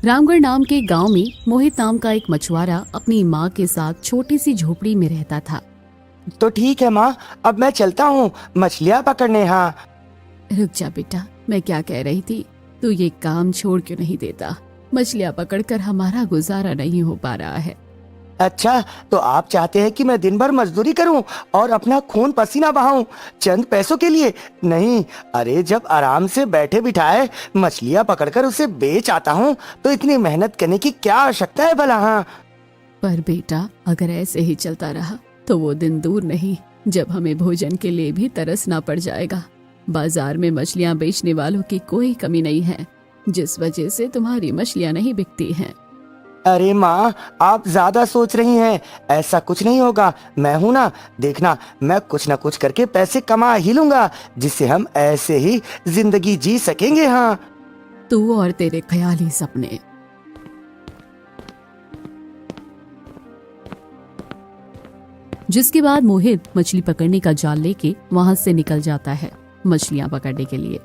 रामगढ़ नाम के गांव में मोहित नाम का एक मछुआरा अपनी माँ के साथ छोटी सी झोपड़ी में रहता था। तो ठीक है माँ, अब मैं चलता हूँ मछलियाँ पकड़ने। हाँ रुक जा बेटा, मैं क्या कह रही थी, तू ये काम छोड़ क्यों नहीं देता? मछलियाँ पकड़कर हमारा गुजारा नहीं हो पा रहा है। अच्छा, तो आप चाहते हैं कि मैं दिन भर मजदूरी करूं और अपना खून पसीना बहाऊं चंद पैसों के लिए? नहीं, अरे जब आराम से बैठे बिठाए मछलियाँ पकड़कर उसे बेच आता हूं तो इतनी मेहनत करने की क्या आवश्यकता है भला? हाँ पर बेटा, अगर ऐसे ही चलता रहा तो वो दिन दूर नहीं जब हमें भोजन के लिए भी तरसना पड़ जाएगा। बाजार में मछलियाँ बेचने वालों की कोई कमी नहीं है, जिस वजह से तुम्हारी मछलियाँ नहीं बिकती हैं। अरे माँ, आप ज्यादा सोच रही हैं। ऐसा कुछ नहीं होगा, मैं हूं ना, देखना मैं कुछ ना कुछ करके पैसे कमा ही लूंगा जिससे हम ऐसे ही जिंदगी जी सकेंगे। हाँ तू और तेरे ख्याली सपने। जिसके बाद मोहित मछली पकड़ने का जाल लेके वहां से निकल जाता है मछलियां पकड़ने के लिए।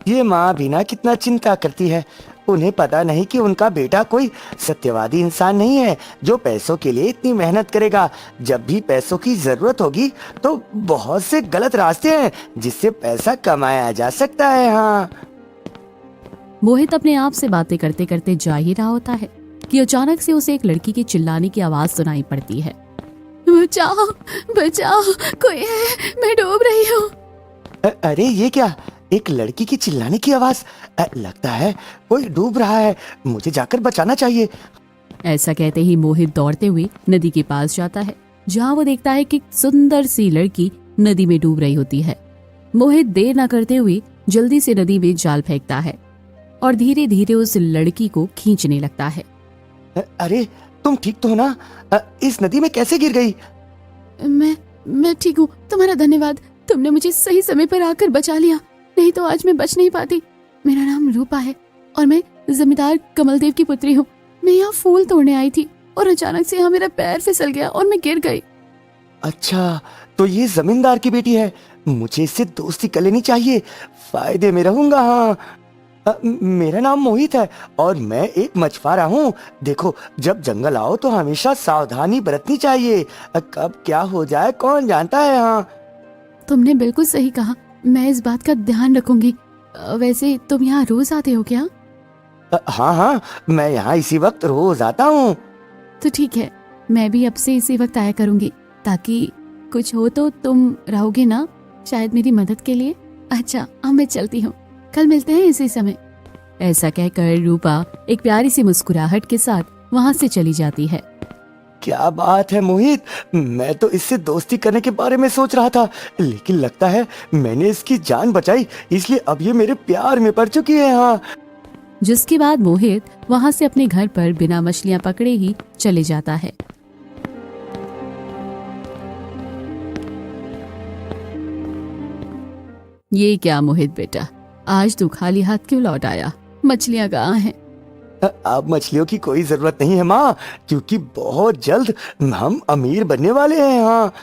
ये माँ भी ना कितना चिंता करती है। उन्हें पता नहीं कि उनका बेटा कोई सत्यवादी इंसान नहीं है जो पैसों के लिए इतनी मेहनत करेगा। जब भी पैसों की जरूरत होगी तो बहुत से गलत रास्ते हैं जिससे पैसा कमाया जा सकता है। हाँ मोहित अपने आप से बातें करते करते जा ही रहा होता है कि अचानक से उसे एक लड़की की चिल्लाने की आवाज सुनाई पड़ती है। बचाओ बचाओ, कोई है, मैं डूब रही हूँ। अरे ये क्या, एक लड़की की चिल्लाने की आवाज? लगता है कोई डूब रहा है, मुझे जाकर बचाना चाहिए। ऐसा कहते ही मोहित दौड़ते हुए नदी के पास जाता है, जहाँ वो देखता है कि सुंदर सी लड़की नदी में डूब रही होती है। मोहित देर न करते हुए जल्दी से नदी में जाल फेंकता है और धीरे धीरे उस लड़की को खींचने लगता है। अरे तुम ठीक तो हो ना? इस नदी में कैसे गिर गई? मैं ठीक हूँ, तुम्हारा धन्यवाद। तुमने मुझे सही समय पर आकर बचा लिया, नहीं तो आज मैं बच नहीं पाती। मेरा नाम रूपा है और मैं जमींदार कमलदेव की पुत्री हूँ। मैं यहाँ फूल तोड़ने आई थी और अचानक से यहाँ मेरा पैर फिसल गया और मैं गिर गई। अच्छा, तो ये जमींदार की बेटी है। मुझे इससे दोस्ती कर लेनी चाहिए, फायदे में रहूंगा। हाँ मेरा नाम मोहित है और मैं एक मछुआरा हूँ। देखो, जब जंगल आओ तो हमेशा सावधानी बरतनी चाहिए, कब क्या हो जाए कौन जानता है। हाँ तुमने बिल्कुल सही कहा, मैं इस बात का ध्यान रखूंगी। वैसे तुम यहाँ रोज आते हो क्या? हाँ हाँ, मैं यहाँ इसी वक्त रोज आता हूँ। तो ठीक है, मैं भी अब से इसी वक्त आया करूंगी, ताकि कुछ हो तो तुम रहोगे ना, शायद मेरी मदद के लिए। अच्छा अब मैं चलती हूँ, कल मिलते हैं इसी समय। ऐसा कहकर रूपा एक प्यारी सी मुस्कुराहट के साथ वहाँ से चली जाती है। क्या बात है मोहित, मैं तो इससे दोस्ती करने के बारे में सोच रहा था, लेकिन लगता है मैंने इसकी जान बचाई, इसलिए अब ये मेरे प्यार में पड़ चुकी है। हाँ जिसके बाद मोहित वहाँ से अपने घर पर बिना मछलियाँ पकड़े ही चले जाता है। ये क्या मोहित बेटा, आज तू खाली हाथ क्यों लौट आया? मछलियाँ कहाँ हैं? अब मछलियों की कोई जरूरत नहीं है माँ, क्योंकि बहुत जल्द हम अमीर बनने वाले हैं। हाँ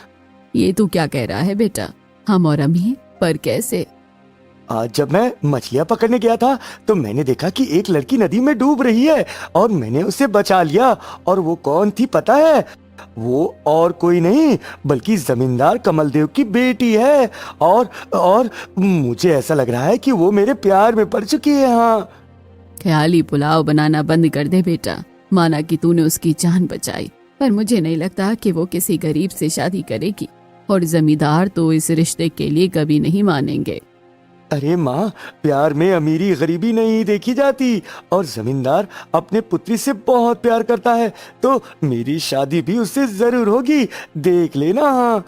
ये तू क्या कह रहा है बेटा? हम और अमीर? पर कैसे? आज जब मैं मछलियाँ पकड़ने गया था तो मैंने देखा कि एक लड़की नदी में डूब रही है और मैंने उसे बचा लिया। और वो कौन थी पता है? वो और कोई नहीं बल्कि जमींदार कमलदेव की बेटी है। और मुझे ऐसा लग रहा है कि वो मेरे प्यार में पड़ चुकी है। हाँ ख्याली पुलाव बनाना बंद कर दे बेटा। माना कि तूने उसकी जान बचाई, पर मुझे नहीं लगता कि वो किसी गरीब से शादी करेगी, और जमींदार तो इस रिश्ते के लिए कभी नहीं मानेंगे। अरे माँ, प्यार में अमीरी गरीबी नहीं देखी जाती, और जमींदार अपने पुत्री से बहुत प्यार करता है, तो मेरी शादी भी उससे जरूर होगी, देख लेना। हाँ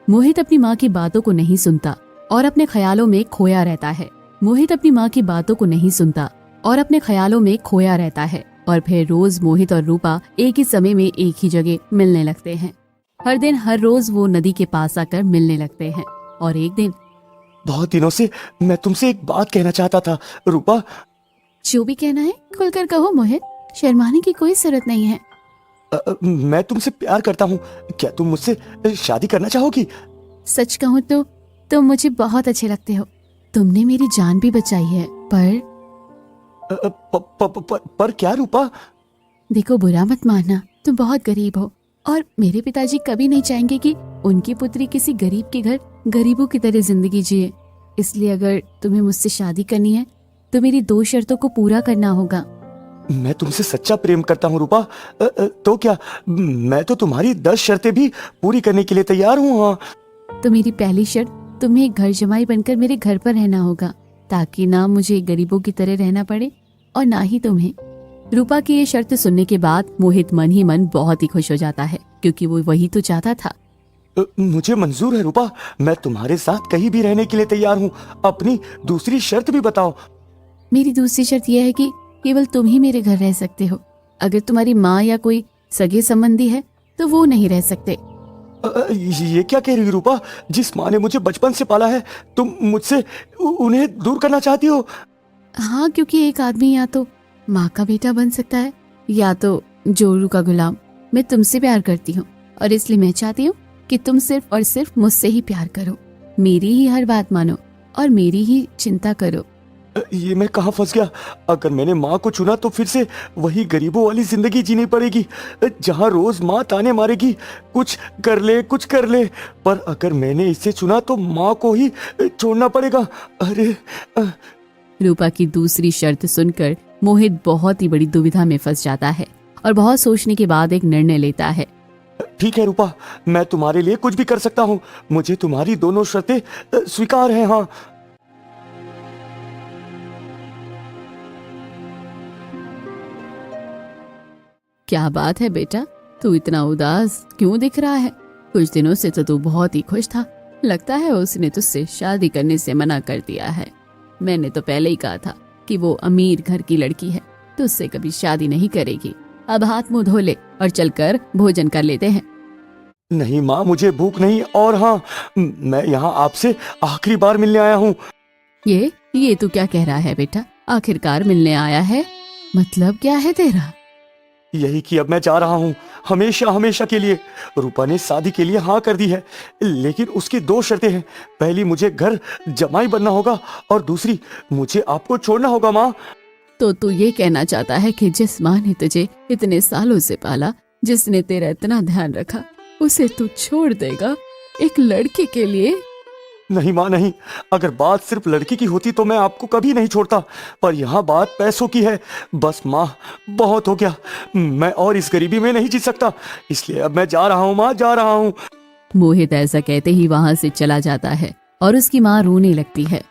मोहित अपनी माँ की बातों को नहीं सुनता और अपने ख्यालों में खोया रहता है। मोहित अपनी माँ की बातों को नहीं सुनता और अपने ख्यालों में खोया रहता है। और फिर रोज मोहित और रूपा एक ही समय में एक ही जगह मिलने लगते हैं। हर दिन हर रोज वो नदी के पास आकर मिलने लगते हैं। और एक दिन, बहुत दिनों से मैं तुमसे एक बात कहना चाहता था रूपा। जो भी कहना है खुलकर कहो मोहित, शर्माने की कोई जरूरत नहीं है। मैं तुमसे प्यार करता हूँ, क्या तुम मुझसे शादी करना चाहोगी? सच कहूँ तो तुम मुझे बहुत अच्छे लगते हो। तुमने मेरी जान भी बचाई है, पर पर क्या रूपा? देखो, बुरा मत मानना, तुम बहुत गरीब हो और मेरे पिताजी कभी नहीं चाहेंगे कि उनकी पुत्री किसी गरीब के घर गरीबों की तरह जिंदगी जिए। इसलिए अगर तुम्हें मुझसे शादी करनी है तो मेरी 2 शर्तों को पूरा करना होगा। मैं तुमसे सच्चा प्रेम करता हूँ रूपा। तो क्या मैं तो तुम्हारी 10 शर्तें भी पूरी करने के लिए तैयार हूँ। हाँ, तो मेरी पहली शर्त, तुम्हें एक घर जमाई बनकर मेरे घर पर रहना होगा, ताकि ना मुझे गरीबों की तरह रहना पड़े और ना ही तुम्हें। रूपा की ये शर्त सुनने के बाद मोहित मन ही मन बहुत ही खुश हो जाता है, क्योंकि वो वही तो चाहता था। मुझे मंजूर है रूपा, मैं तुम्हारे साथ कहीं भी रहने के लिए तैयार हूँ। अपनी दूसरी शर्त भी बताओ। मेरी दूसरी शर्त यह है कि केवल तुम ही मेरे घर रह सकते हो। अगर तुम्हारी माँ या कोई सगे संबंधी है तो वो नहीं रह सकते। ये क्या कह रही हो रूपा? जिस माँ ने मुझे बचपन से पाला है, तुम मुझसे उन्हें दूर करना चाहती हो? हाँ, क्योंकि एक आदमी या तो माँ का बेटा बन सकता है या तो जोरू का गुलाम। मैं तुमसे प्यार करती हूँ और इसलिए मैं चाहती हूँ कि तुम सिर्फ और सिर्फ मुझसे ही प्यार करो, मेरी ही हर बात मानो और मेरी ही चिंता करो। ये मैं कहाँ फंस गया? अगर मैंने माँ को चुना तो फिर से वही गरीबों वाली जिंदगी जीनी पड़ेगी, जहाँ रोज माँ ताने मारेगी, कुछ कर ले कुछ कर ले। पर अगर मैंने इसे चुना तो माँ को ही छोड़ना पड़ेगा। अरे रूपा की दूसरी शर्त सुनकर मोहित बहुत ही बड़ी दुविधा में फंस जाता है और बहुत सोचने के बाद एक निर्णय लेता है। ठीक है रूपा, मैं तुम्हारे लिए कुछ भी कर सकता हूँ। मुझे तुम्हारी दोनों शर्तें स्वीकार हैं। हाँ, क्या बात है बेटा, तू इतना उदास क्यों दिख रहा है? कुछ दिनों से तो तू बहुत ही खुश था। लगता है उसने तुझसे शादी करने से मना कर दिया है। मैंने तो पहले ही कहा था कि वो अमीर घर की लड़की है, तुझसे कभी शादी नहीं करेगी। अब हाथ मुंह धो ले और चलकर भोजन कर लेते हैं। नहीं माँ, मुझे भूख नहीं। और हाँ, मैं यहाँ आपसे आखिरी बार मिलने आया हूँ। ये तू क्या कह रहा है बेटा? आखिरकार मिलने आया है, मतलब क्या है तेरा? यही कि अब मैं जा रहा हूँ, हमेशा हमेशा के लिए। रूपा ने शादी के लिए हाँ कर दी है, लेकिन उसकी 2 शर्तें हैं। पहली, मुझे घर जमाई बनना होगा और दूसरी, मुझे आपको छोड़ना होगा। माँ, तो तू ये कहना चाहता है कि जिस माँ ने तुझे इतने सालों से पाला, जिसने तेरा इतना ध्यान रखा, उसे तू छोड़ देगा एक लड़की के लिए? नहीं माँ नहीं, अगर बात सिर्फ लड़की की होती तो मैं आपको कभी नहीं छोड़ता, पर यहाँ बात पैसों की है। बस माँ, बहुत हो गया, मैं और इस गरीबी में नहीं जी सकता, इसलिए अब मैं जा रहा हूँ। माँ, जा रहा हूँ। मोहित ऐसा कहते ही वहाँ से चला जाता है और उसकी माँ रोने लगती है।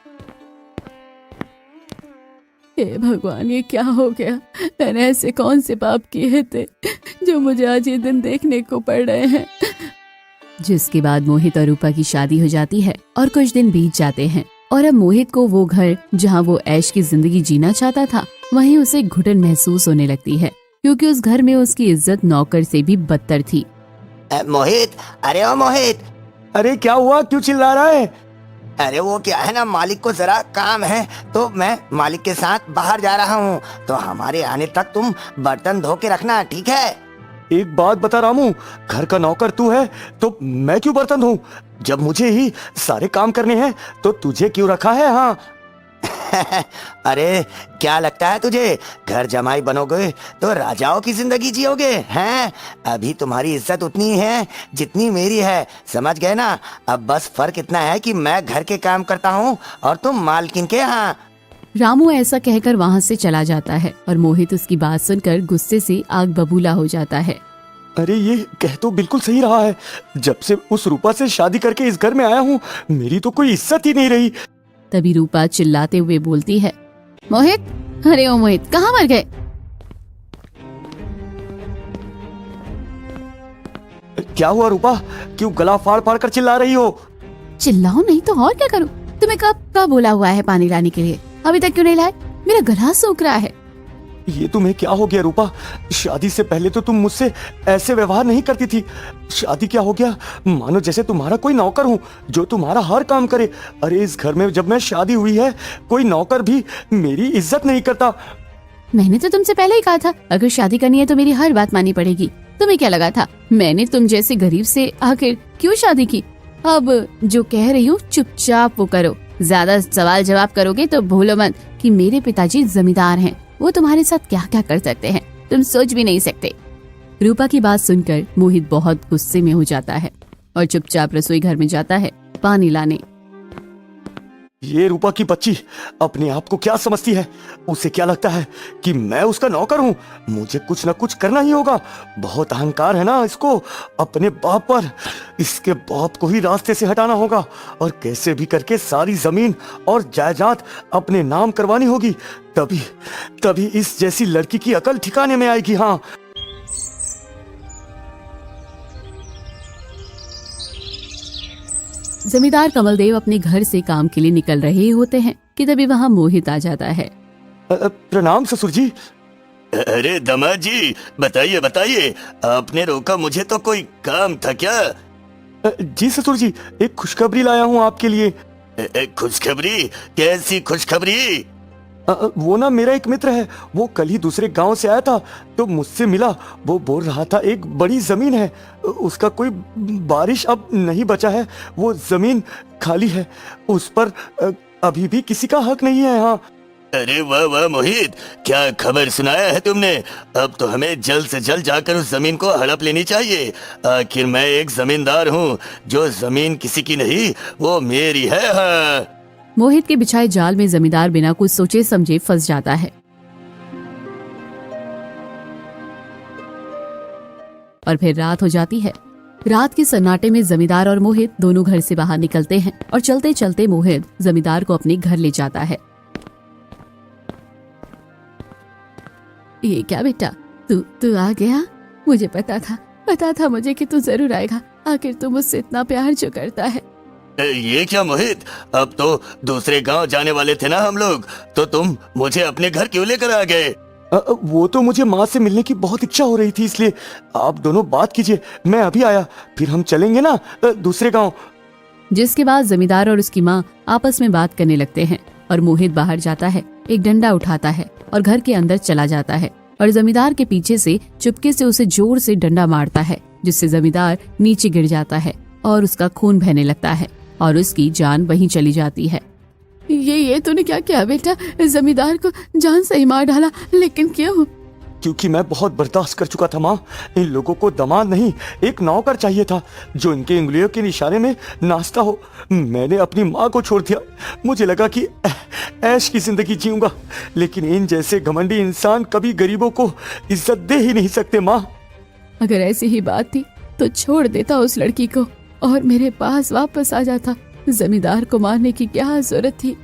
हे भगवान, ये क्या हो गया? मैंने ऐसे कौन से पाप किए थे जो मुझे आज ये दिन देखने को पड़ रहे हैं? जिसके बाद मोहित और रूपा की शादी हो जाती है और कुछ दिन बीत जाते हैं और अब मोहित को वो घर जहाँ वो ऐश की जिंदगी जीना चाहता था, वहीं उसे घुटन महसूस होने लगती है, क्योंकि उस घर में उसकी इज्जत नौकर से भी बदतर थी। मोहित, अरे ओ मोहित। अरे क्या हुआ, क्यों चिल्ला रहा है? अरे वो क्या है ना, मालिक को जरा काम है तो मैं मालिक के साथ बाहर जा रहा हूँ, तो हमारे आने तक तुम बर्तन धो के रखना, ठीक है? एक बात बता रामू, घर का नौकर तू है तो मैं क्यों बर्तन धोऊं? जब मुझे ही सारे काम करने हैं तो तुझे क्यों रखा है? हाँ अरे क्या लगता है तुझे, घर जमाई बनोगे तो राजाओं की जिंदगी जियोगे हैं? अभी तुम्हारी इज्जत उतनी है जितनी मेरी है, समझ गए ना? अब बस फर्क इतना है कि मैं घर के काम करता हूँ और तुम मालकिन के। हाँ, रामू ऐसा कहकर वहाँ से चला जाता है और मोहित उसकी बात सुनकर गुस्से से आग बबूला हो जाता है। अरे ये कह तो बिल्कुल सही रहा है, जब से उस रूपा से शादी करके इस घर में आया हूँ, मेरी तो कोई इज्जत ही नहीं रही। तभी रूपा चिल्लाते हुए बोलती है, मोहित, अरे ओ मोहित, कहाँ मर गए? क्या हुआ रूपा, क्यों गला फाड़ फाड़ कर चिल्ला रही हो? चिल्लाओ नहीं तो और क्या करूं? तुम्हें कब का बोला हुआ है पानी लाने के लिए, अभी तक क्यों नहीं लाए? मेरा गला सूख रहा है। ये तुम्हें क्या हो गया रूपा? शादी से पहले तो तुम मुझसे ऐसे व्यवहार नहीं करती थी, शादी क्या हो गया, मानो जैसे तुम्हारा कोई नौकर हूँ जो तुम्हारा हर काम करे। अरे इस घर में जब मैं शादी हुई है, कोई नौकर भी मेरी इज्जत नहीं करता। मैंने तो तुमसे पहले ही कहा था, अगर शादी करनी है तो मेरी हर बात माननी पड़ेगी। तुम्हें क्या लगा था मैंने तुम जैसे गरीब से आखिर क्यों शादी की? अब जो कह रही हूँ चुपचाप वो करो, ज्यादा सवाल जवाब करोगे तो भूलो मत कि मेरे पिताजी जमींदार हैं। वो तुम्हारे साथ क्या क्या कर सकते हैं तुम सोच भी नहीं सकते। रूपा की बात सुनकर मोहित बहुत गुस्से में हो जाता है और चुपचाप रसोई घर में जाता है पानी लाने। ये रूपा की बच्ची अपने आप को क्या समझती है? उसे क्या लगता है कि मैं उसका नौकर हूँ? मुझे कुछ ना कुछ करना ही होगा। बहुत अहंकार है ना इसको अपने बाप पर। इसके बाप को ही रास्ते से हटाना होगा और कैसे भी करके सारी जमीन और जायदाद अपने नाम करवानी होगी। तभी तभी इस जैसी लड़की की अकल ठिकाने में आएगी। हाँ, जमींदार कमलदेव अपने घर से काम के लिए निकल रहे होते हैं कि तभी वहाँ मोहित आ जाता है। प्रणाम ससुर जी। अरे दामाद जी, बताइए बताइए, आपने रोका मुझे तो कोई काम था क्या? जी ससुर जी, एक खुशखबरी लाया हूँ आपके लिए। खुशखबरी? कैसी खुशखबरी? वो ना मेरा एक मित्र है, वो कल ही दूसरे गांव से आया था तो मुझसे मिला। वो बोल रहा था एक बड़ी जमीन है, उसका कोई बारिश अब नहीं बचा है, वो जमीन खाली है, उस पर अभी भी किसी का हक नहीं है। हाँ। अरे वाह वाह मोहित, क्या खबर सुनाया है तुमने? अब तो हमें जल्द से जल्द जाकर उस जमीन को हड़प लेनी चाहिए। आखिर मैं एक जमींदार हूँ, जो जमीन किसी की नहीं वो मेरी है। हाँ। मोहित के बिछाए जाल में जमींदार बिना कुछ सोचे समझे फंस जाता है और फिर रात हो जाती है। रात के सन्नाटे में जमींदार और मोहित दोनों घर से बाहर निकलते हैं और चलते चलते मोहित जमींदार को अपने घर ले जाता है। ये क्या बेटा, तू आ गया? मुझे पता था मुझे कि तू जरूर आएगा। आखिर तू मुझसे इतना प्यार जो करता है। ये क्या मोहित, अब तो दूसरे गांव जाने वाले थे ना हम लोग, तो तुम मुझे अपने घर क्यों लेकर आ गए? वो तो मुझे माँ से मिलने की बहुत इच्छा हो रही थी, इसलिए आप दोनों बात कीजिए, मैं अभी आया, फिर हम चलेंगे ना दूसरे गांव। जिसके बाद जमींदार और उसकी माँ आपस में बात करने लगते हैं और मोहित बाहर जाता है, एक डंडा उठाता है और घर के अंदर चला जाता है और जमींदार के पीछे से चुपके से उसे जोर से डंडा मारता है, जिससे जमींदार नीचे गिर जाता है और उसका खून बहने लगता है और उसकी जान वहीं चली जाती है। ये तूने क्या किया बेटा? जमींदार को जान से ही मार डाला, लेकिन क्यों? क्योंकि मैं बहुत बर्दाश्त कर चुका था माँ। इन लोगों को दामाद नहीं, एक नौकर चाहिए था जो इनके उंगलियों के इशारे में नाचता हो। मैंने अपनी माँ को छोड़ दिया। मुझे लगा कि ऐश की जिंदगी जीऊंगा, लेकिन इन जैसे घमंडी इंसान कभी गरीबों को इज्जत दे ही नहीं सकते माँ। अगर ऐसी ही बात थी तो छोड़ देता उस लड़की को और मेरे पास वापस आ जाता। जमींदार को मारने की क्या जरूरत थी?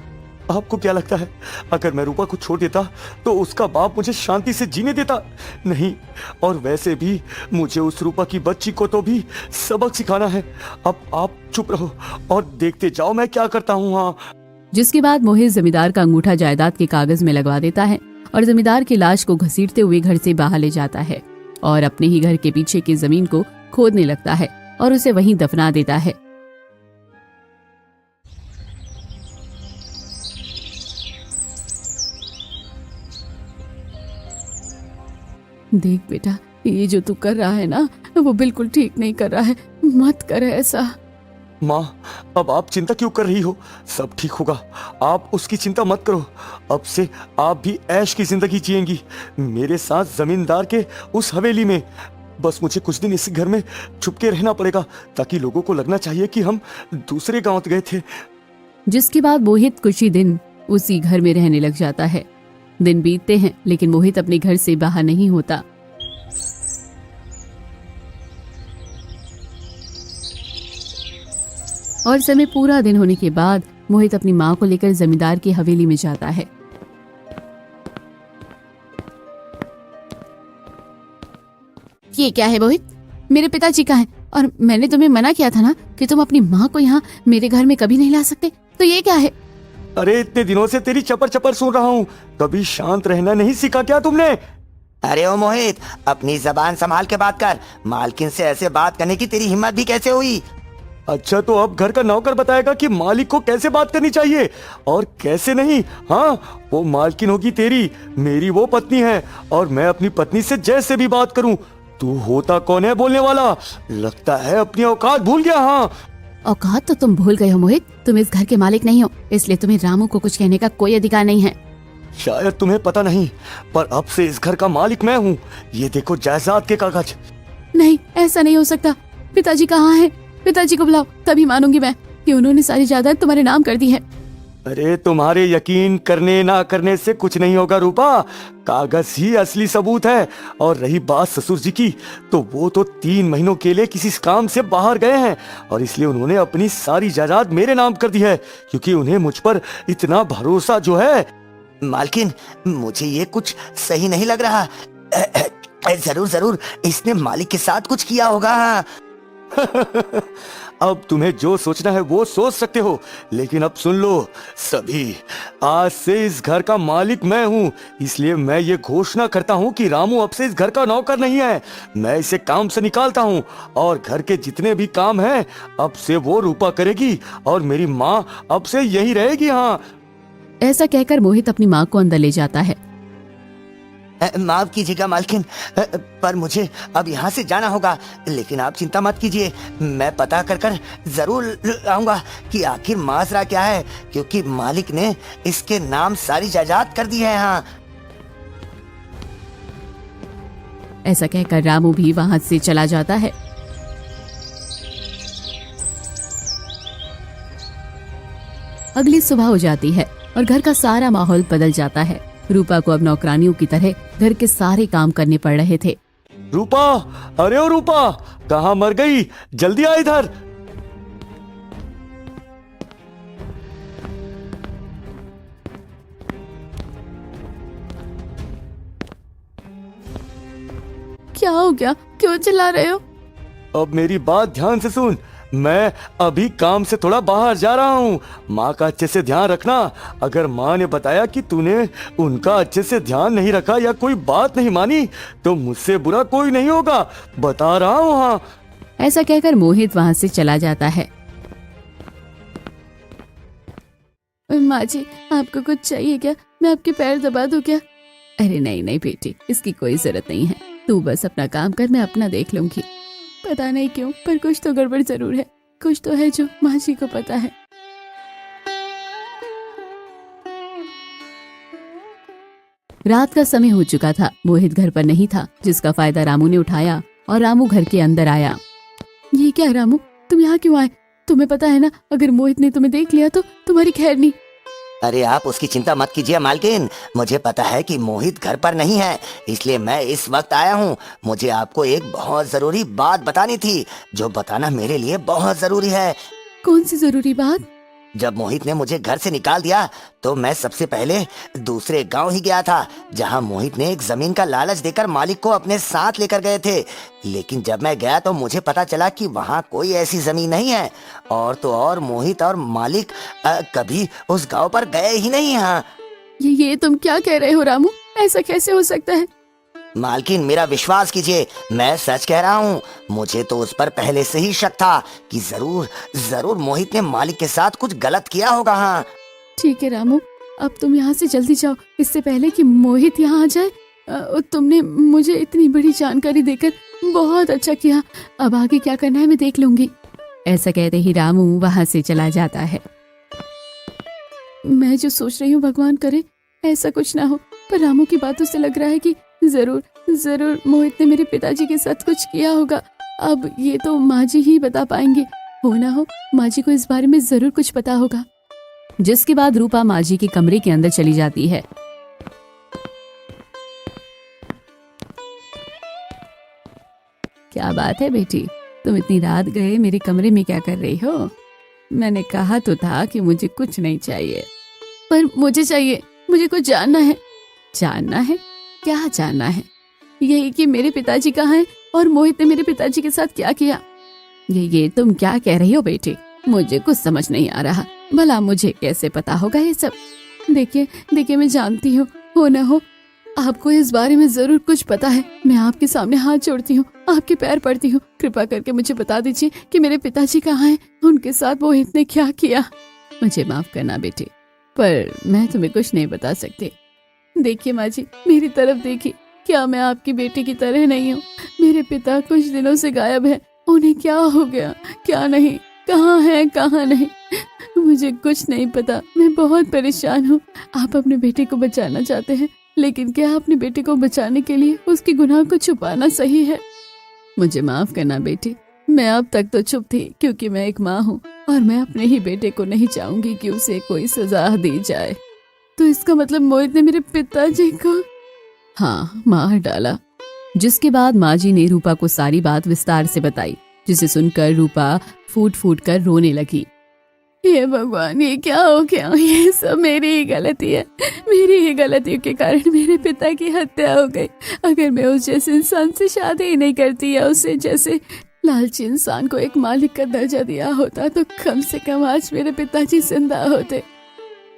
आपको क्या लगता है अगर मैं रूपा को छोड़ देता तो उसका बाप मुझे शांति से जीने देता? नहीं। और वैसे भी मुझे उस रूपा की बच्ची को तो भी सबक सिखाना है। अब आप चुप रहो और देखते जाओ मैं क्या करता हूँ। हाँ। जिसके बाद मोहित जमींदार का अंगूठा जायदाद के कागज में लगवा देता है और जमींदार की लाश को घसीटते हुए घर से बाहर ले जाता है और अपने ही घर के पीछे की जमीन को खोदने लगता है और उसे वहीं दफना देता है। देख बेटा, ये जो तू कर रहा है ना, वो बिल्कुल ठीक नहीं कर रहा है। मत कर ऐसा। माँ, अब आप चिंता क्यों कर रही हो? सब ठीक होगा, आप उसकी चिंता मत करो। अब से आप भी ऐश की जिंदगी जिएंगी मेरे साथ जमींदार के उस हवेली में। बस मुझे कुछ दिन इस घर में छुप के रहना पड़ेगा ताकि लोगों को लगना चाहिए कि हम दूसरे गांव गए थे। जिसके बाद मोहित कुछ ही दिन उसी घर में रहने लग जाता है। दिन बीतते हैं लेकिन मोहित अपने घर से बाहर नहीं होता। और समय पूरा दिन होने के बाद मोहित अपनी माँ को लेकर जमींदार की हवेली में जाता है। ये क्या है मोहित? मेरे पिताजी कहाँ हैं? और मैंने तुम्हें मना किया था ना कि तुम अपनी माँ को यहाँ मेरे घर में कभी नहीं ला सकते, तो ये क्या है? अरे इतने दिनों से तेरी चपर चपर सुन रहा हूँ, कभी शांत रहना नहीं सीखा क्या तुमने? अरे ओ मोहित, अपनी जबान संभाल के बात कर। मालकिन से ऐसे बात करने की तेरी हिम्मत भी कैसे हुई? अच्छा, तो अब घर का नौकर बताएगा कि मालिक को कैसे बात करनी चाहिए और कैसे नहीं। हाँ, वो मालकिन होगी तेरी, मेरी वो पत्नी है और मैं अपनी पत्नी से जैसे भी बात करूं। तू होता कौन है बोलने वाला? लगता है अपनी औकात भूल गया। हाँ। औकात तो तुम भूल गए हो मोहित। तुम इस घर के मालिक नहीं हो, इसलिए तुम्हें रामू को कुछ कहने का कोई अधिकार नहीं है। शायद तुम्हें पता नहीं, पर अब से इस घर का मालिक मैं हूँ। ये देखो जायदाद के कागज। नहीं, ऐसा नहीं हो सकता। पिताजी कहाँ हैं? पिताजी को बुलाओ, तभी मानूंगी मैं कि उन्होंने सारी जायदाद तुम्हारे नाम कर दी है। अरे तुम्हारे यकीन करने ना करने से कुछ नहीं होगा रूपा, कागज ही असली सबूत है। और रही बात ससुर जी की, तो वो तो 3 महीनों के लिए किसी काम से बाहर गए हैं और इसलिए उन्होंने अपनी सारी जायदाद मेरे नाम कर दी है, क्योंकि उन्हें मुझ पर इतना भरोसा जो है। मालकिन, मुझे ये कुछ सही नहीं लग रहा। जरूर जरूर इसने मालिक के साथ कुछ किया होगा। अब तुम्हें जो सोचना है वो सोच सकते हो, लेकिन अब सुन लो सभी, आज से इस घर का मालिक मैं हूँ। इसलिए मैं ये घोषणा करता हूँ कि रामू अब से इस घर का नौकर नहीं है। मैं इसे काम से निकालता हूँ और घर के जितने भी काम हैं अब से वो रूपा करेगी और मेरी माँ अब से यही रहेगी। हाँ, ऐसा कहकर मोहित अपनी माँ को अंदर ले जाता है। माफ कीजिएगा मालकिन, पर मुझे अब यहाँ से जाना होगा। लेकिन आप चिंता मत कीजिए, मैं पता कर जरूर आऊंगा कि आखिर माजरा क्या है, क्योंकि मालिक ने इसके नाम सारी जायदाद कर दी है। हाँ, ऐसा कहकर रामू भी वहां से चला जाता है। अगली सुबह हो जाती है और घर का सारा माहौल बदल जाता है। रूपा को अब नौकरानियों की तरह घर के सारे काम करने पड़ रहे थे। रूपा, अरे ओ रूपा, कहाँ मर गई? जल्दी आ इधर। क्या हो गया? क्यों चिल्ला रहे हो? अब मेरी बात ध्यान से सुन, मैं अभी काम से थोड़ा बाहर जा रहा हूँ। माँ का अच्छे से ध्यान रखना। अगर माँ ने बताया कि तूने उनका अच्छे से ध्यान नहीं रखा या कोई बात नहीं मानी तो मुझसे बुरा कोई नहीं होगा, बता रहा हूँ। हाँ, ऐसा कहकर मोहित वहां से चला जाता है। माँ जी, आपको कुछ चाहिए क्या? मैं आपके पैर दबा दूं क्या? अरे नहीं नहीं बेटी, इसकी कोई जरूरत नहीं है। तू बस अपना काम कर, मैं अपना देख लूंगी। पता नहीं क्यों, पर कुछ तो गड़बड़ जरूर है। कुछ तो है जो माँ जी को पता है। रात का समय हो चुका था। मोहित घर पर नहीं था, जिसका फायदा रामू ने उठाया और रामू घर के अंदर आया। ये क्या रामू, तुम यहाँ क्यों आए? तुम्हें पता है ना, अगर मोहित ने तुम्हें देख लिया तो तुम्हारी खैर नहीं। अरे आप उसकी चिंता मत कीजिए मालकिन, मुझे पता है कि मोहित घर पर नहीं है, इसलिए मैं इस वक्त आया हूँ। मुझे आपको एक बहुत जरूरी बात बतानी थी, जो बताना मेरे लिए बहुत जरूरी है। कौन सी जरूरी बात? जब मोहित ने मुझे घर से निकाल दिया तो मैं सबसे पहले दूसरे गांव ही गया था, जहां मोहित ने एक जमीन का लालच देकर मालिक को अपने साथ लेकर गए थे। लेकिन जब मैं गया तो मुझे पता चला कि वहां कोई ऐसी जमीन नहीं है। और तो और मोहित और मालिक कभी उस गांव पर गए ही नहीं। हाँ, ये तुम क्या कह रहे हो रामू? ऐसा कैसे हो सकता है? मालकिन, मेरा विश्वास कीजिए, मैं सच कह रहा हूँ। मुझे तो उस पर पहले से ही शक था कि जरूर जरूर मोहित ने मालिक के साथ कुछ गलत किया होगा। हाँ, ठीक है रामू, अब तुम यहाँ से जल्दी जाओ, इससे पहले कि मोहित यहाँ आ जाए। तुमने मुझे इतनी बड़ी जानकारी देकर बहुत अच्छा किया। अब आगे क्या करना है मैं देख लूंगी। ऐसा कहते ही रामू वहाँ से चला जाता है। मैं जो सोच रही हूँ, भगवान करे ऐसा कुछ ना हो, पर रामू की बातों से लग रहा है कि जरूर जरूर मोहित ने मेरे पिताजी के साथ कुछ किया होगा। अब ये तो माँ जी ही बता पाएंगे। हो ना हो, माँ जी को इस बारे में जरूर कुछ पता होगा। जिसके बाद रूपा माँ जी के कमरे के अंदर चली जाती है। क्या बात है बेटी, तुम इतनी रात गए मेरे कमरे में क्या कर रही हो? मैंने कहा तो था कि मुझे कुछ नहीं चाहिए। पर मुझे चाहिए, मुझे कुछ जानना है। जानना है? क्या जानना है? यही कि मेरे पिताजी कहाँ हैं और मोहित ने मेरे पिताजी के साथ क्या किया। ये तुम क्या कह रही हो बेटी? मुझे कुछ समझ नहीं आ रहा। भला मुझे कैसे पता होगा ये सब? देखिए मैं जानती हूँ, हो ना हो आपको इस बारे में जरूर कुछ पता है। मैं आपके सामने हाथ जोड़ती हूँ, आपके पैर पड़ती हूँ, कृपा करके मुझे बता दीजिए कि मेरे पिताजी कहाँ हैं, उनके साथ मोहित ने क्या किया। मुझे माफ करना बेटी, पर मैं तुम्हें कुछ नहीं बता सकती। देखिए माँ जी, मेरी तरफ देखिए, क्या मैं आपकी बेटी की तरह नहीं हूँ? मेरे पिता कुछ दिनों से गायब है, उन्हें क्या हो गया क्या नहीं, कहाँ है कहाँ नहीं, मुझे कुछ नहीं पता। मैं बहुत परेशान हूँ। आप अपने बेटे को बचाना चाहते हैं, लेकिन क्या अपने बेटे को बचाने के लिए उसके गुनाह को छुपाना सही है? मुझे माफ करना बेटी, मैं अब तक तो चुप थी क्योंकि मैं एक माँ हूँ और मैं अपने ही बेटे को नहीं चाहूंगी कि उसे कोई सजा दी जाए। तो इसका मतलब मोहित ने मेरे पिताजी को हाँ मार डाला। जिसके बाद माँ जी ने रूपा को सारी बात विस्तार से बताई, जिसे सुनकर रूपा फूट फूट कर रोने लगी। ये भगवान, ये क्या हो गया? ये सब मेरी ही गलती है। मेरी ही गलतियों के कारण मेरे पिता की हत्या हो गई। अगर मैं उस जैसे इंसान से शादी ही नहीं करती या उसे जैसे लालची इंसान को एक मालिक का दर्जा दिया होता तो कम से कम आज मेरे पिताजी जिंदा होते।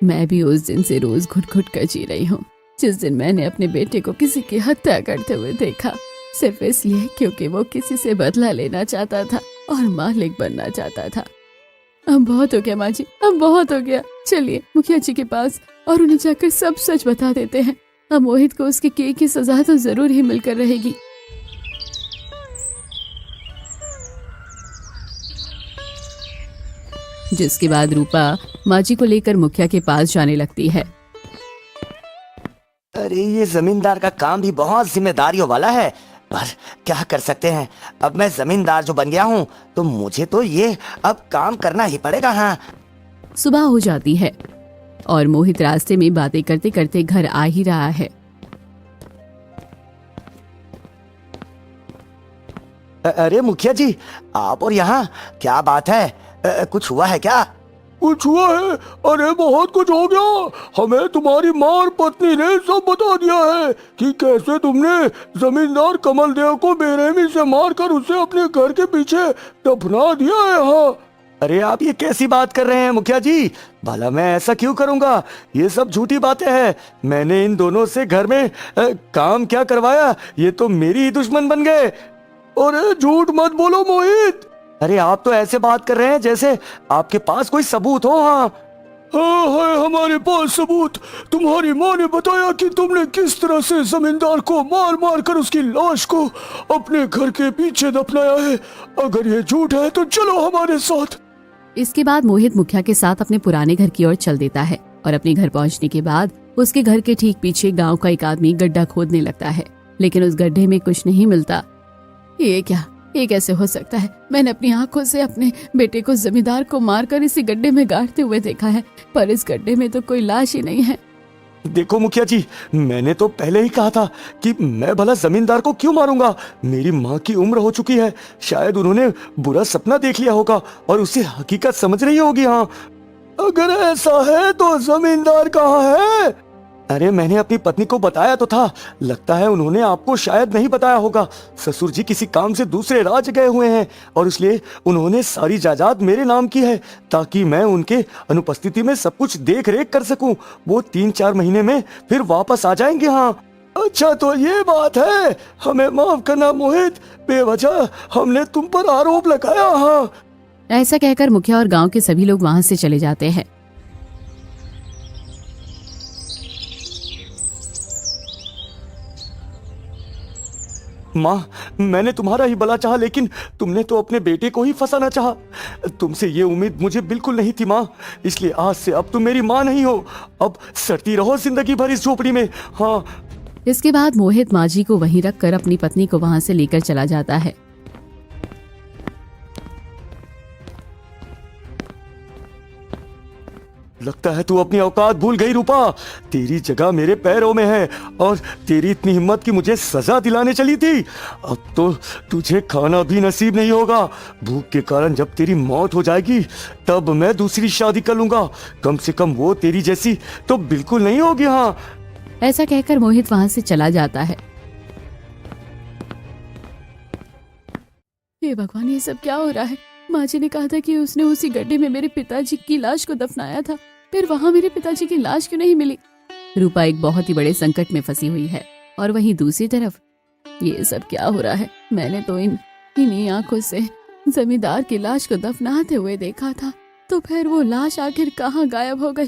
मैं भी उस दिन से रोज घुट घुट कर जी रही हूँ जिस दिन मैंने अपने बेटे को किसी की हत्या करते हुए देखा, सिर्फ इसलिए क्योंकि वो किसी से बदला लेना चाहता था और मालिक बनना चाहता था। अब बहुत हो गया माँ जी, अब बहुत हो गया। चलिए मुखिया जी के पास और उन्हें जाकर सब सच बता देते हैं। अब मोहित को उसके किए की सजा तो जरूर ही मिलकर रहेगी। जिसके बाद रूपा माँ जी को लेकर मुखिया के पास जाने लगती है। अरे ये जमींदार का काम भी बहुत जिम्मेदारियों वाला है, पर क्या कर सकते हैं। अब मैं जमींदार जो बन गया हूँ तो मुझे तो ये अब काम करना ही पड़ेगा। हाँ, सुबह हो जाती है और मोहित रास्ते में बातें करते करते घर आ ही रहा है। अरे मुखिया जी, आप और यहाँ क्या बात है? कुछ हुआ है क्या? कुछ हुआ है? अरे बहुत कुछ हो गया। हमें तुम्हारी माँ और पत्नी ने सब बता दिया है कि कैसे तुमने जमींदार कमल देव को बेरहमी से मारकर उसे अपने घर के पीछे दफना दिया है। हाँ, अरे आप ये कैसी बात कर रहे हैं मुखिया जी? भला मैं ऐसा क्यों करूंगा? ये सब झूठी बातें हैं। मैंने इन दोनों से घर में काम क्या करवाया? ये तो मेरी ही दुश्मन बन गए। अरे झूठ मत बोलो मोहित। अरे आप तो ऐसे बात कर रहे हैं जैसे आपके पास कोई सबूत हो। हाँ, हाँ है हमारे पास सबूत। तुम्हारी माँ ने बताया कि तुमने किस तरह से जमींदार को मार मार कर उसकी लाश को अपने घर के पीछे दफनाया है। अगर ये झूठ है तो चलो हमारे साथ। इसके बाद मोहित मुखिया के साथ अपने पुराने घर की ओर चल देता है और अपने घर पहुंचने के बाद उसके घर के ठीक पीछे गांव का एक आदमी गड्ढा खोदने लगता है, लेकिन उस गड्ढे में कुछ नहीं मिलता। ये क्या, ये कैसे हो सकता है? मैंने अपनी आंखों से अपने बेटे को जमींदार को मारकर इसी गड्ढे में गाड़ते हुए देखा है, पर इस गड्ढे में तो कोई लाश ही नहीं है। देखो मुखिया जी, मैंने तो पहले ही कहा था कि मैं भला जमींदार को क्यों मारूंगा। मेरी माँ की उम्र हो चुकी है, शायद उन्होंने बुरा सपना देख लिया होगा और उसे हकीकत समझ रही होगी। हाँ, अगर ऐसा है तो जमींदार कहाँ है? अरे मैंने अपनी पत्नी को बताया तो था, लगता है उन्होंने आपको शायद नहीं बताया होगा। ससुर जी किसी काम से दूसरे राज्य गए हुए हैं और इसलिए उन्होंने सारी जायदाद मेरे नाम की है ताकि मैं उनके अनुपस्थिति में सब कुछ देख रेख कर सकूं। वो 3-4 महीने में फिर वापस आ जाएंगे। हाँ, अच्छा तो ये बात है। हमें माफ करना मोहित, बेवजह हमने तुम पर आरोप लगाया। हाँ, ऐसा कहकर मुखिया और गांव के सभी लोग वहां से चले जाते हैं। माँ, मैंने तुम्हारा ही भला चाहा, लेकिन तुमने तो अपने बेटे को ही फंसाना चाहा। तुमसे ये उम्मीद मुझे बिल्कुल नहीं थी माँ, इसलिए आज से अब तुम मेरी माँ नहीं हो। अब सड़ती रहो जिंदगी भर इस झोपड़ी में। हाँ। इसके बाद मोहित माँ जी को वहीं रखकर अपनी पत्नी को वहां से लेकर चला जाता है। लगता है तू अपनी औकात भूल गई रूपा। तेरी जगह मेरे पैरों में है और तेरी इतनी हिम्मत की मुझे सजा दिलाने चली थी। अब तो तुझे खाना भी नसीब नहीं होगा। भूख के कारण जब तेरी मौत हो जाएगी तब मैं दूसरी शादी कर लूंगा। कम से कम वो तेरी जैसी तो बिल्कुल नहीं होगी। हाँ, ऐसा कहकर मोहित वहां से चला जाता है। हे भगवान, ये सब क्या हो रहा है? माँ जी ने कहा था कि उसने उसी गड्ढे में मेरे पिताजी की लाश को दफनाया था, फिर वहाँ मेरे पिताजी की लाश क्यों नहीं मिली? रूपा एक बहुत ही बड़े संकट में फंसी हुई है और वहीं दूसरी तरफ ये सब क्या हो रहा है? मैंने तो इन्हीं आंखों से जमींदार की लाश को दफनाते हुए देखा था, तो फिर वो लाश आखिर कहाँ गायब हो गई?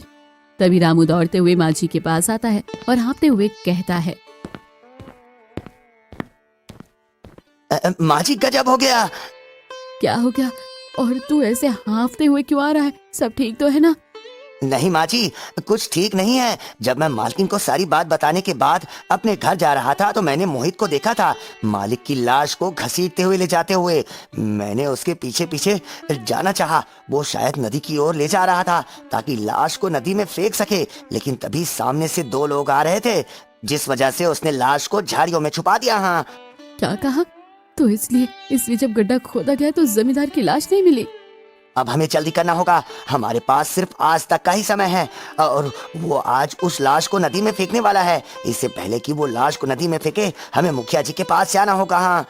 तभी रामू दौड़ते हुए माँ जी के पास आता है और हाँफते हुए कहता है, माँ जी गजब हो गया। क्या हो गया? और तू ऐसे हाँफते हुए क्यों आ रहा है? सब ठीक तो है ना? नहीं माँ जी, कुछ ठीक नहीं है। जब मैं मालकिन को सारी बात बताने के बाद अपने घर जा रहा था तो मैंने मोहित को देखा था मालिक की लाश को घसीटते हुए ले जाते हुए। मैंने उसके पीछे पीछे जाना चाहा। वो शायद नदी की ओर ले जा रहा था ताकि लाश को नदी में फेंक सके, लेकिन तभी सामने से 2 लोग आ रहे थे, जिस वजह से उसने लाश को झाड़ियों में छुपा दिया। हाँ, क्या कहा? तो इसलिए जब गड्ढा खोदा गया तो जमींदार की लाश नहीं मिली? अब हमें जल्दी करना होगा। हमारे पास सिर्फ आज तक का ही समय है और वो आज उस लाश को नदी में फेंकने वाला है। इससे पहले कि वो लाश को नदी में फेंके हमें मुखिया जी के पास जाना होगा। हाँ,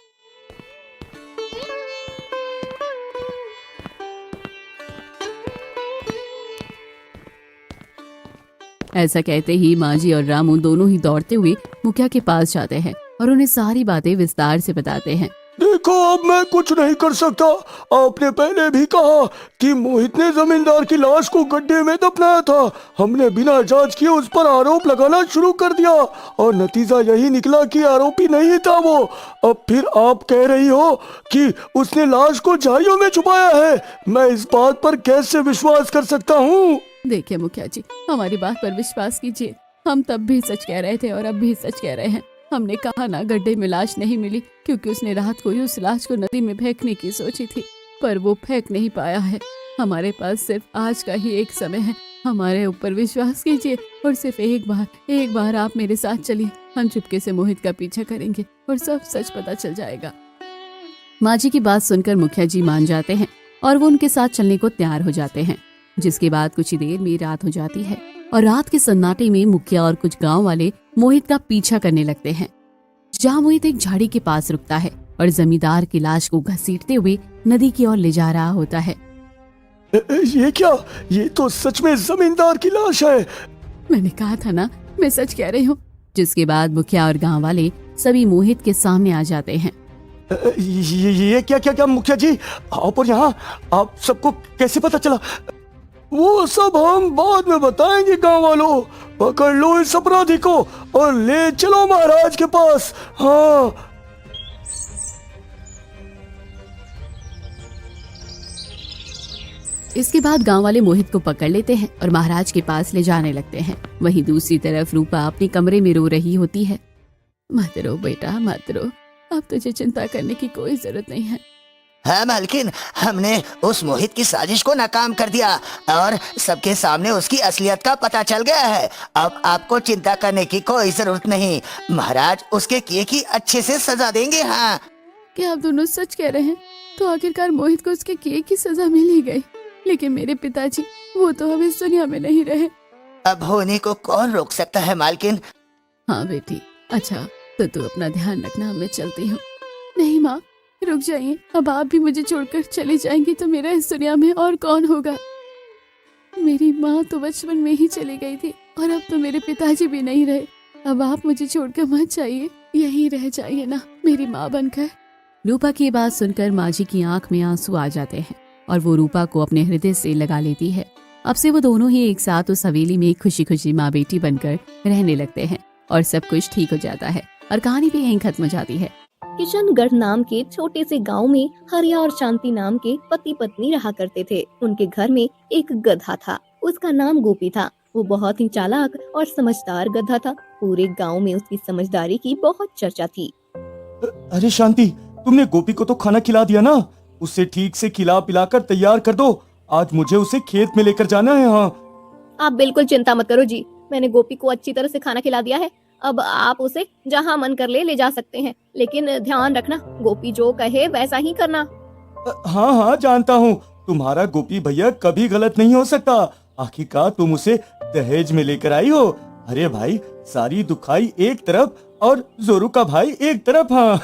ऐसा कहते ही माँ जी और रामू दोनों ही दौड़ते हुए मुखिया के पास जाते हैं और उन्हें सारी बातें विस्तार से बताते हैं। देखो, अब मैं कुछ नहीं कर सकता। आपने पहले भी कहा कि मोहित ने जमींदार की लाश को गड्ढे में दफनाया था। हमने बिना जांच किए उस पर आरोप लगाना शुरू कर दिया और नतीजा यही निकला कि आरोपी नहीं था वो। अब फिर आप कह रही हो कि उसने लाश को झाड़ियों में छुपाया है। मैं इस बात पर कैसे विश्वास कर सकता हूँ? देखिए मुखिया जी, हमारी बात पर विश्वास कीजिए। हम तब भी सच कह रहे थे और अब भी सच कह रहे हैं। हमने कहा ना, गड्ढे में लाश नहीं मिली क्योंकि उसने रात को ही उस लाश को नदी में फेंकने की सोची थी, पर वो फेंक नहीं पाया है। हमारे पास सिर्फ आज का ही एक समय है। हमारे ऊपर विश्वास कीजिए और सिर्फ एक बार आप मेरे साथ चलिए। हम चुपके से मोहित का पीछा करेंगे और सब सच पता चल जाएगा। माँ जी की बात सुनकर मुखिया जी मान जाते हैं और वो उनके साथ चलने को तैयार हो जाते हैं। जिसके बाद कुछ ही देर में रात हो जाती है और रात के सन्नाटे में मुखिया और कुछ गांव वाले मोहित का पीछा करने लगते हैं। जहां मोहित एक झाड़ी के पास रुकता है और जमींदार की लाश को घसीटते हुए नदी की ओर ले जा रहा होता है। ये क्या? ये तो सच में जमींदार की लाश है। मैंने कहा था ना, मैं सच कह रही हूँ। जिसके बाद मुखिया और गांव वाले सभी मोहित के सामने आ जाते हैं। ये क्या मुखिया जी, आप और यहाँ आप सबको कैसे पता चला? वो सब हम बाद में बताएंगे। गांव वालों, पकड़ लो इस अपराधी को और ले चलो महाराज के पास। हाँ, इसके बाद गांव वाले मोहित को पकड़ लेते हैं और महाराज के पास ले जाने लगते हैं। वहीं दूसरी तरफ रूपा अपने कमरे में रो रही होती है। मत रो बेटा, मत रो। अब तुझे चिंता करने की कोई जरूरत नहीं है। हाँ मालकिन, हमने उस मोहित की साजिश को नाकाम कर दिया और सबके सामने उसकी असलियत का पता चल गया है। अब आपको चिंता करने की कोई जरूरत नहीं। महाराज उसके किए की अच्छे से सजा देंगे। हाँ, क्या आप दोनों सच कह रहे हैं? तो आखिरकार मोहित को उसके किए की सजा मिल ही गई, लेकिन मेरे पिताजी वो तो अब इस दुनिया में नहीं रहे। अब होने को कौन रोक सकता है मालकिन। हाँ बेटी, अच्छा तो तू अपना ध्यान रखना, मैं चलती हूँ। नहीं माँ, रुक जाइए। अब आप भी मुझे छोड़कर चली जाएंगी तो मेरा इस दुनिया में और कौन होगा? मेरी माँ तो बचपन में ही चली गई थी और अब तो मेरे पिताजी भी नहीं रहे। अब आप मुझे छोड़कर मत जाइए, यहीं रह जाइए ना मेरी माँ बनकर। रूपा की बात सुनकर माँ जी की आंख में आंसू आ जाते हैं और वो रूपा को अपने हृदय से लगा लेती है। अब से वो दोनों ही एक साथ उस हवेली में खुशी खुशी माँ बेटी बनकर रहने लगते हैं और सब कुछ ठीक हो जाता है और कहानी भी यहीं खत्म हो जाती है। किशनगढ़ नाम के छोटे से गांव में हरिया और शांति नाम के पति पत्नी रहा करते थे। उनके घर में एक गधा था। उसका नाम गोपी था। वो बहुत ही चालाक और समझदार गधा था। पूरे गांव में उसकी समझदारी की बहुत चर्चा थी। अरे शांति, तुमने गोपी को तो खाना खिला दिया ना? उसे ठीक से खिला पिलाकर तैयार कर दो। आज मुझे उसे खेत में लेकर जाना है। हाँ, आप बिल्कुल चिंता मत करो जी, मैंने गोपी को अच्छी तरह से खाना खिला दिया है। अब आप उसे जहाँ मन कर ले जा सकते हैं, लेकिन ध्यान रखना गोपी जो कहे वैसा ही करना। हाँ हाँ, जानता हूँ। तुम्हारा गोपी भैया कभी गलत नहीं हो सकता। आखिरकार तुम उसे दहेज में लेकर आई हो। अरे भाई, सारी दुखाई एक तरफ और जोरू का भाई एक तरफ। हाँ।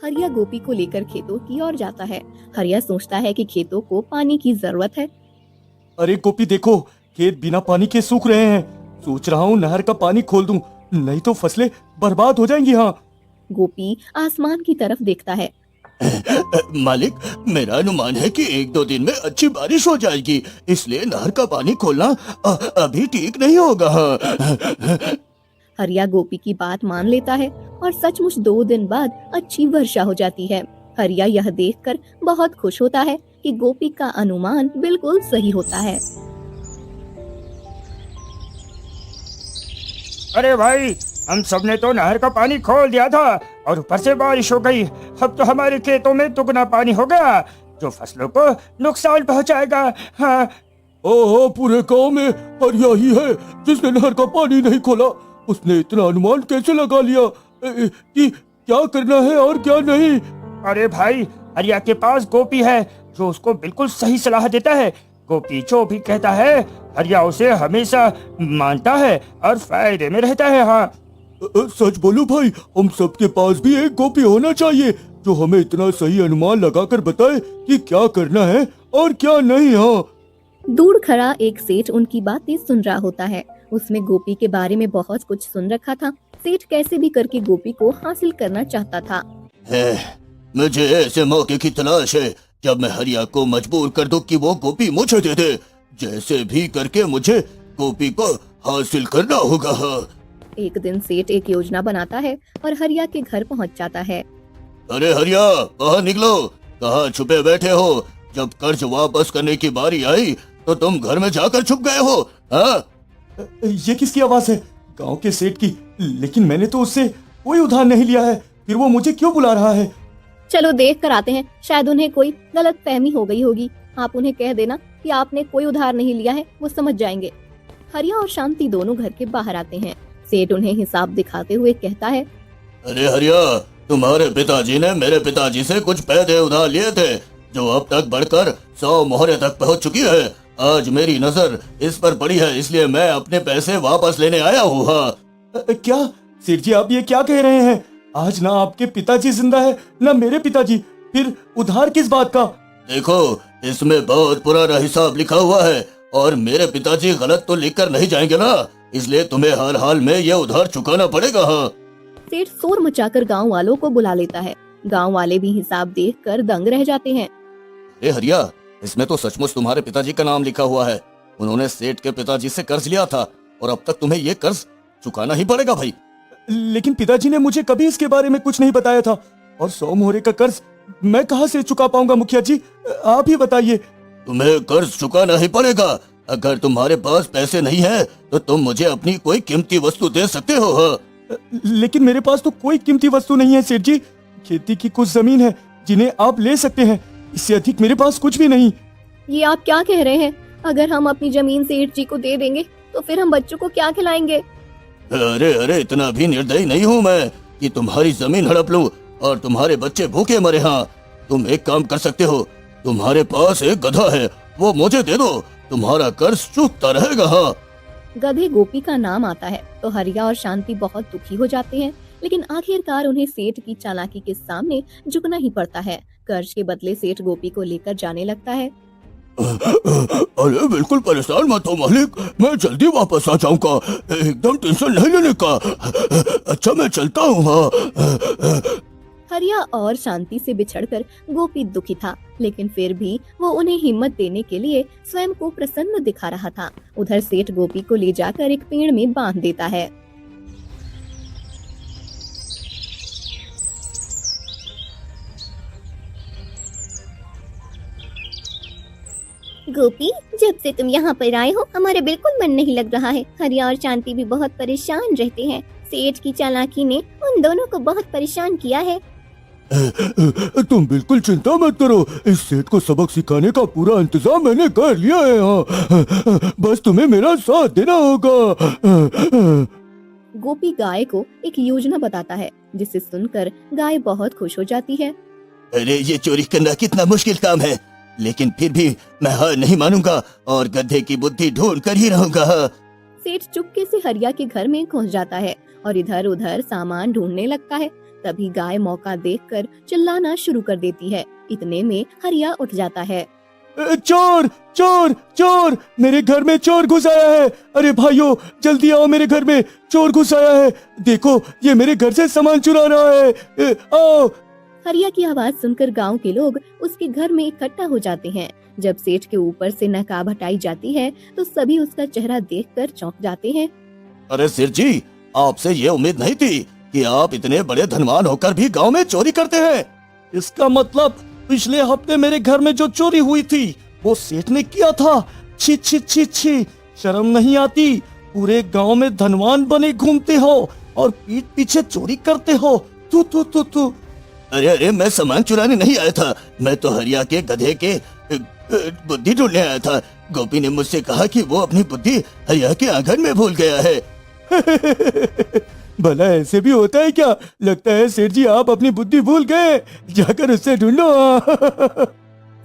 हरिया गोपी को लेकर खेतों की ओर जाता है। हरिया सोचता है कि खेतों को पानी की जरूरत है। अरे गोपी देखो, खेत बिना पानी के सूख रहे हैं। सोच रहा हूँ नहर का पानी खोल दूं, नहीं तो फसलें बर्बाद हो जाएंगी। हाँ। गोपी आसमान की तरफ देखता है। मालिक, मेरा अनुमान है कि 1-2 दिन में अच्छी बारिश हो जाएगी, इसलिए नहर का पानी खोलना अभी ठीक नहीं होगा। हरिया गोपी की बात मान लेता है और सचमुच 2 दिन बाद अच्छी वर्षा हो जाती है। हरिया यह देखकर बहुत खुश होता है कि गोपी का अनुमान बिल्कुल सही होता है। अरे भाई, हम सबने तो नहर का पानी खोल दिया था और ऊपर से बारिश हो गई। अब तो हमारे खेतों में दुगना पानी हो गया, जो फसलों को नुकसान पहुंचाएगा। हाँ। ओहो, पूरे गांव में हरिया ही है जिसने नहर का पानी नहीं खोला। उसने इतना अनुमान कैसे लगा लिया कि क्या करना है और क्या नहीं? अरे भाई, हरिया के पास गोपी है जो उसको बिल्कुल सही सलाह देता है। गोपी जो भी कहता है हरिया उसे हमेशा मानता है और फायदे में रहता है। हाँ। सच बोलो भाई, हम सबके पास भी एक गोपी होना चाहिए जो हमें इतना सही अनुमान लगाकर बताए कि क्या करना है और क्या नहीं। हाँ। दूर खड़ा एक सेठ उनकी बातें सुन रहा होता है। उसने गोपी के बारे में बहुत कुछ सुन रखा था। सेठ कैसे भी करके गोपी को हासिल करना चाहता था। मुझे ऐसे मौके की तलाश है जब मैं हरिया को मजबूर कर दूं कि वो गोपी मुझे दे दे। जैसे भी करके मुझे गोपी को हासिल करना होगा। एक दिन सेठ एक योजना बनाता है और हरिया के घर पहुंच जाता है। अरे हरिया, बाहर निकलो। कहाँ छुपे बैठे हो? जब कर्ज वापस करने की बारी आई तो तुम घर में जाकर छुप गए हो। हाँ? ये किसकी आवाज है? गांव के सेठ की। लेकिन मैंने तो उससे कोई उधार नहीं लिया है, फिर वो मुझे क्यों बुला रहा है? चलो देख कर आते हैं, शायद उन्हें कोई गलत फहमी हो गई होगी। आप उन्हें कह देना कि आपने कोई उधार नहीं लिया है, वो समझ जाएंगे। हरिया और शांति दोनों घर के बाहर आते हैं। सेठ उन्हें हिसाब दिखाते हुए कहता है, अरे हरिया, तुम्हारे पिताजी ने मेरे पिताजी से कुछ पैसे उधार लिए थे जो अब तक बढ़कर 100 मोहरे तक पहुंच चुकी है। आज मेरी नजर इस पर पड़ी है, इसलिए मैं अपने पैसे वापस लेने आया हूँ। हाँ। क्या सेठ जी, आप ये क्या कह रहे हैं? आज ना आपके पिताजी जिंदा है ना मेरे पिताजी, फिर उधार किस बात का? देखो, इसमें बहुत पुराना हिसाब लिखा हुआ है और मेरे पिताजी गलत तो लिख कर नहीं जाएंगे ना, इसलिए तुम्हें हर हाल में ये उधार चुकाना पड़ेगा। हाँ। सेठ शोर मचाकर गांव वालों को बुला लेता है। गांव वाले भी हिसाब देखकर दंग रह जाते हैं। अरे हरिया, इसमें तो सचमुच तुम्हारे पिताजी का नाम लिखा हुआ है। उन्होंने सेठ के पिताजी से कर्ज लिया था और अब तक तुम्हें ये कर्ज चुकाना ही पड़ेगा भाई। लेकिन पिताजी ने मुझे कभी इसके बारे में कुछ नहीं बताया था, और 100 मोहरे का कर्ज मैं कहाँ से चुका पाऊंगा? मुखिया जी, आप ही बताइए। तुम्हें कर्ज चुकाना ही पड़ेगा। अगर तुम्हारे पास पैसे नहीं है तो तुम मुझे अपनी कोई कीमती वस्तु दे सकते हो। हाँ। लेकिन मेरे पास तो कोई कीमती वस्तु नहीं है सेठ जी। खेती की कुछ जमीन है जिन्हें आप ले सकते हैं, इससे अधिक मेरे पास कुछ भी नहीं। ये आप क्या कह रहे हैं? अगर हम अपनी जमीन सेठ जी को दे देंगे तो फिर हम बच्चों को क्या खिलाएंगे? अरे अरे, इतना भी निर्दयी नहीं हूँ मैं कि तुम्हारी जमीन हड़प लूं और तुम्हारे बच्चे भूखे मरे। हाँ, तुम एक काम कर सकते हो, तुम्हारे पास एक गधा है, वो मुझे दे दो, तुम्हारा कर्ज चुकता रहेगा। हाँ। गधे गोपी का नाम आता है तो हरिया और शांति बहुत दुखी हो जाते हैं, लेकिन आखिरकार उन्हें सेठ की चालाकी के सामने झुकना ही पड़ता है। कर्ज के बदले सेठ गोपी को लेकर जाने लगता है। अरे बिल्कुल परेशान मत हो मालिक, मैं जल्दी वापस आ जाऊंगा, एकदम टेंशन नहीं लेने का। अच्छा, मैं चलता हूँ। हाँ। हरिया और शांति से बिछड़कर गोपी दुखी था, लेकिन फिर भी वो उन्हें हिम्मत देने के लिए स्वयं को प्रसन्न दिखा रहा था। उधर सेठ गोपी को ले जाकर एक पेड़ में बांध देता है। गोपी, जब से तुम यहाँ पर आए हो हमारे बिल्कुल मन नहीं लग रहा है। हरिया और शांति भी बहुत परेशान रहते हैं। सेठ की चालाकी ने उन दोनों को बहुत परेशान किया है। तुम बिल्कुल चिंता मत करो, इस सेठ को सबक सिखाने का पूरा इंतजाम मैंने कर लिया है। हाँ, बस तुम्हें मेरा साथ देना होगा। गोपी गाय को एक योजना बताता है, जिसे सुनकर गाय बहुत खुश हो जाती है। अरे ये चोरी करना कितना मुश्किल काम है, लेकिन फिर भी मैं हार नहीं मानूंगा और गधे की बुद्धि ढूंढ कर ही रहूंगा। सेठ चुपके से हरिया के घर में घुस जाता है और इधर उधर सामान ढूंढने लगता है। तभी गाय मौका देखकर चिल्लाना शुरू कर देती है। इतने में हरिया उठ जाता है। चोर चोर चोर, मेरे घर में चोर घुस आया है। अरे भाइयों, जल्दी आओ, मेरे घर में चोर घुस आया है। देखो, ये मेरे घर से सामान चुरा रहा है। आओ। हरिया की आवाज सुनकर गांव के लोग उसके घर में इकट्ठा हो जाते हैं। जब सेठ के ऊपर से नकाब हटाई जाती है तो सभी उसका चेहरा देखकर चौंक जाते हैं। अरे सेठ जी, आपसे ये उम्मीद नहीं थी कि आप इतने बड़े धनवान होकर भी गांव में चोरी करते हैं। इसका मतलब पिछले हफ्ते मेरे घर में जो चोरी हुई थी वो सेठ ने किया था। छी छी छी छी, शर्म नहीं आती? पूरे गांव में धनवान बने घूमते हो और पीठ पीछे चोरी करते हो। तू तू तू तू अरे अरे, मैं सामान चुराने नहीं आया था, मैं तो हरिया के गधे के बुद्धि ढूंढने आया था। गोपी ने मुझसे कहा कि वो अपनी बुद्धि हरिया के आंगन में भूल गया है। भला ऐसे भी होता है क्या? लगता है सेठ जी आप अपनी बुद्धि भूल गए, जाकर उससे ढूंढो।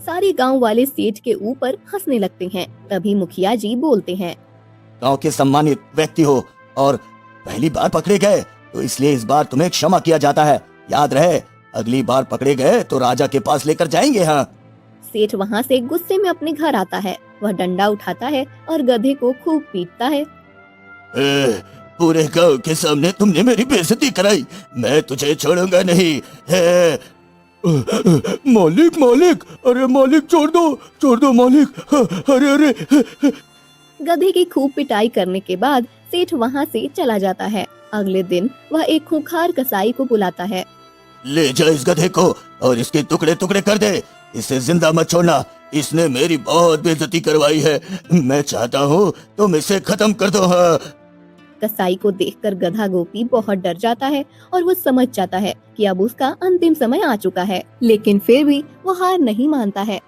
सारे गांव वाले सेठ के ऊपर हंसने लगते हैं। तभी मुखिया जी बोलते हैं, गांव के सम्मानित व्यक्ति हो और पहली बार पकड़े गए, तो इसलिए इस बार तुम्हें क्षमा किया जाता है। याद रहे, अगली बार पकड़े गए तो राजा के पास लेकर जाएंगे। हाँ। सेठ वहाँ से गुस्से में अपने घर आता है। वह डंडा उठाता है और गधे को खूब पीटता है। पूरे गांव के सामने तुमने मेरी बेइज्जती कराई, मैं तुझे छोड़ूंगा नहीं। मालिक मालिक, अरे मालिक छोड़ दो मालिक, अरे अरे। गधे की खूब पिटाई करने के बाद सेठ वहाँ से चला जाता है। अगले दिन वह एक खूंखार कसाई को बुलाता है। ले जा इस गधे को और इसके टुकड़े टुकड़े कर दे, इसे जिंदा मत छोड़ना। इसने मेरी बहुत बेइज्जती करवाई है, मैं चाहता हूँ तुम इसे खत्म कर दो। हाँ। कसाई को देखकर गधा गोपी बहुत डर जाता है और वो समझ जाता है कि अब उसका अंतिम समय आ चुका है, लेकिन फिर भी वो हार नहीं मानता है।